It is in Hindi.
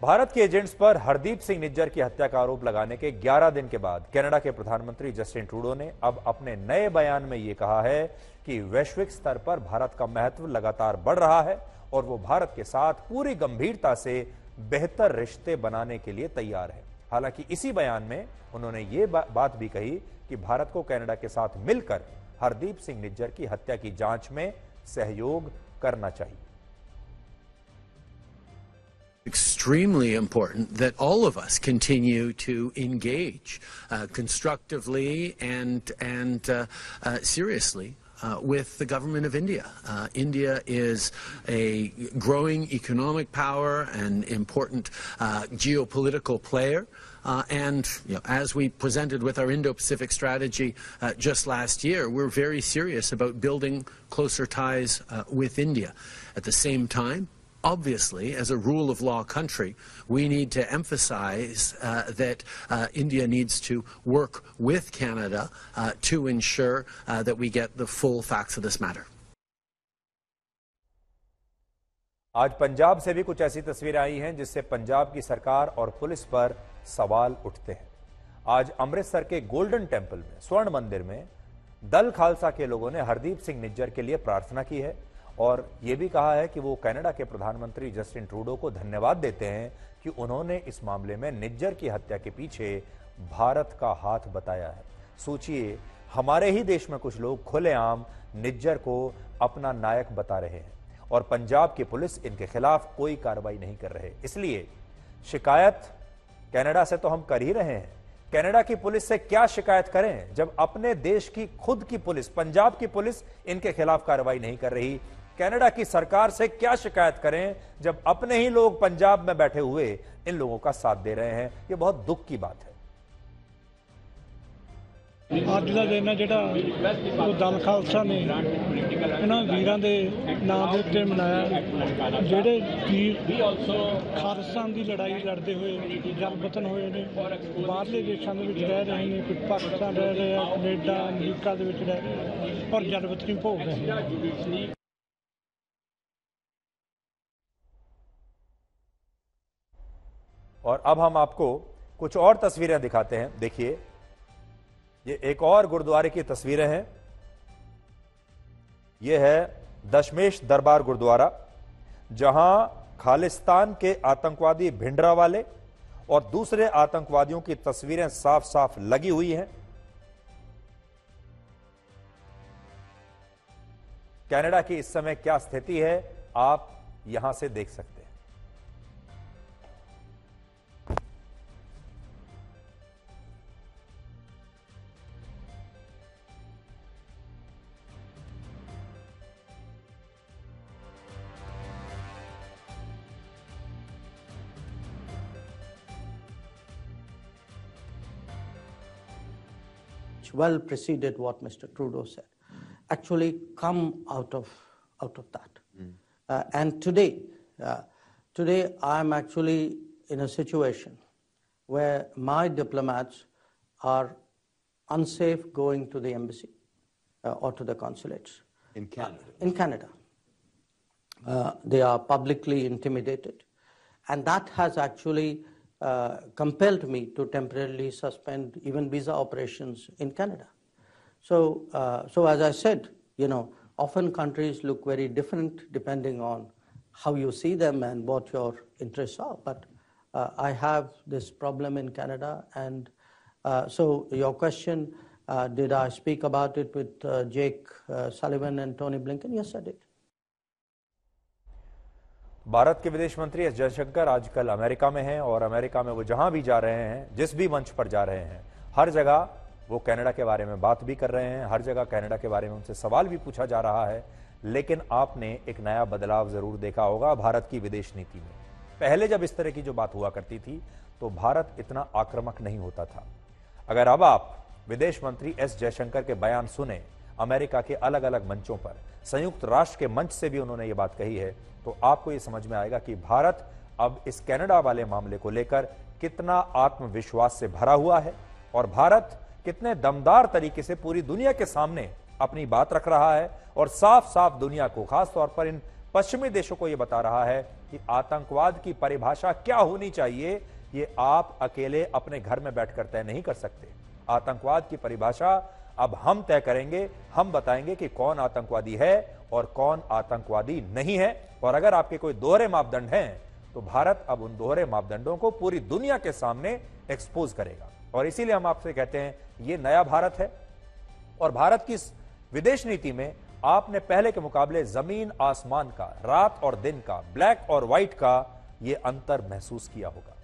भारत के एजेंट्स पर हरदीप सिंह निज्जर की हत्या का आरोप लगाने के 11 दिन के बाद कनाडा के प्रधानमंत्री जस्टिन ट्रूडो ने अब अपने नए बयान में यह कहा है कि वैश्विक स्तर पर भारत का महत्व लगातार बढ़ रहा है और वो भारत के साथ पूरी गंभीरता से बेहतर रिश्ते बनाने के लिए तैयार है। हालांकि इसी बयान में उन्होंने ये बात भी कही कि भारत को कनाडा के साथ मिलकर हरदीप सिंह निज्जर की हत्या की जांच में सहयोग करना चाहिए। Extremely important that all of us continue to engage constructively and seriously with the government of India. India is a growing economic power and important geopolitical player. And as we presented with our Indo-Pacific strategy just last year, we're very serious about building closer ties with India. At the same time, obviously, as a rule of law country, we need to emphasize that India needs to work with Canada to ensure that we get the full facts of this matter. आज पंजाब से भी कुछ ऐसी तस्वीरें आई हैं जिससे पंजाब की सरकार और पुलिस पर सवाल उठते हैं। आज अमृतसर के गोल्डन टेंपल में स्वर्ण मंदिर में दल खालसा के लोगों ने हरदीप सिंह निज्जर के लिए प्रार्थना की है और यह भी कहा है कि वो कनाडा के प्रधानमंत्री जस्टिन ट्रूडो को धन्यवाद देते हैं कि उन्होंने इस मामले में निज्जर की हत्या के पीछे भारत का हाथ बताया है। सोचिए, हमारे ही देश में कुछ लोग खुलेआम निज्जर को अपना नायक बता रहे हैं और पंजाब की पुलिस इनके खिलाफ कोई कार्रवाई नहीं कर रहे। इसलिए शिकायत कनाडा से तो हम कर ही रहे हैं, कनाडा की पुलिस से क्या शिकायत करें जब अपने देश की खुद की पुलिस, पंजाब की पुलिस इनके खिलाफ कार्रवाई नहीं कर रही। कनाडा की सरकार से क्या शिकायत करें जब अपने ही लोग पंजाब में बैठे हुए इन लोगों का साथ दे रहे हैं। यह बहुत दुख की बात है। ਅੱਜ ਦਾ ਦਿਨ ਜਿਹੜਾ ਉਹ ਦਲ ਖਾਲਸਾ ਨੇ ਇਹਨਾਂ ਵੀਰਾਂ ਦੇ ਨਾਮ ਦੇ ਉੱਤੇ ਮਨਾਇਆ, ਜਿਹੜੇ ਵੀਰ ਖਾਲਸਾ ਦੀ ਲੜਾਈ ਲੜਦੇ ਹੋਏ ਜਨਮਤਨ ਹੋਏ ਨੇ, ਬਾਹਰਲੇ ਦੇਸ਼ਾਂ ਦੇ ਵਿੱਚ ਰਹਿ ਰਹੇ ਨੇ, ਕੁਝ ਪਾਕਿਸਤਾਨ ਰਹਿ ਰਹੇ ਆ, ਕੈਨੇਡਾ, ਅਮਰੀਕਾ ਦੇ ਵਿੱਚ ਰਹਿ ਰਹੇ ਔਰ ਜਨਮਤਨੀ ਭੋਗ ਰਹੇ ਨੇ। और अब हम आपको कुछ और तस्वीरें दिखाते हैं। देखिए, ये एक और गुरुद्वारे की तस्वीरें हैं। यह है दशमेश दरबार गुरुद्वारा, जहां खालिस्तान के आतंकवादी भिंडरावाले और दूसरे आतंकवादियों की तस्वीरें साफ साफ लगी हुई हैं। कनाडा की इस समय क्या स्थिति है, आप यहां से देख सकते हैं। Well preceded what Mr. Trudeau said, actually come out of that. And today I'm actually in a situation where my diplomats are unsafe going to the embassy or to the consulates. In Canada? In Canada. They are publicly intimidated, and that has actually compelled me to temporarily suspend even visa operations in Canada. So as I said, often countries look very different depending on how you see them and what your interests are. But I have this problem in Canada, and so your question, did I speak about it with Jake Sullivan and Tony Blinken? Yes, I did. Bharat के विदेश मंत्री एस जयशंकर आजकल अमेरिका में हैं और अमेरिका में वो जहां भी जा रहे हैं, जिस भी मंच पर जा रहे हैं, हर जगह वो कनाडा के बारे में बात भी कर रहे हैं, हर जगह कनाडा के बारे में उनसे सवाल भी पूछा जा रहा है। लेकिन आपने एक नया बदलाव जरूर देखा होगा भारत की विदेश नीति में। पहले जब इस तरह की जो बात हुआ करती थी तो भारत इतना आक्रामक नहीं होता था। अगर अब आप विदेश मंत्री एस जयशंकर के बयान सुने, अमेरिका के अलग अलग मंचों पर, संयुक्त राष्ट्र के मंच से भी उन्होंने ये बात कही है, तो आपको यह समझ में आएगा कि भारत अब इस कनाडा वाले मामले को लेकर कितना आत्मविश्वास से भरा हुआ है और भारत कितने दमदार तरीके से पूरी दुनिया के सामने अपनी बात रख रहा है और साफ साफ दुनिया को, खास तौर पर इन पश्चिमी देशों को यह बता रहा है कि आतंकवाद की परिभाषा क्या होनी चाहिए, ये आप अकेले अपने घर में बैठकर तय नहीं कर सकते। आतंकवाद की परिभाषा अब हम तय करेंगे। हम बताएंगे कि कौन आतंकवादी है और कौन आतंकवादी नहीं है। और अगर आपके कोई दोहरे मापदंड हैं तो भारत अब उन दोहरे मापदंडों को पूरी दुनिया के सामने एक्सपोज करेगा। और इसीलिए हम आपसे कहते हैं ये नया भारत है। और भारत की विदेश नीति में आपने पहले के मुकाबले जमीन आसमान का, रात और दिन का, ब्लैक और व्हाइट का ये अंतर महसूस किया होगा।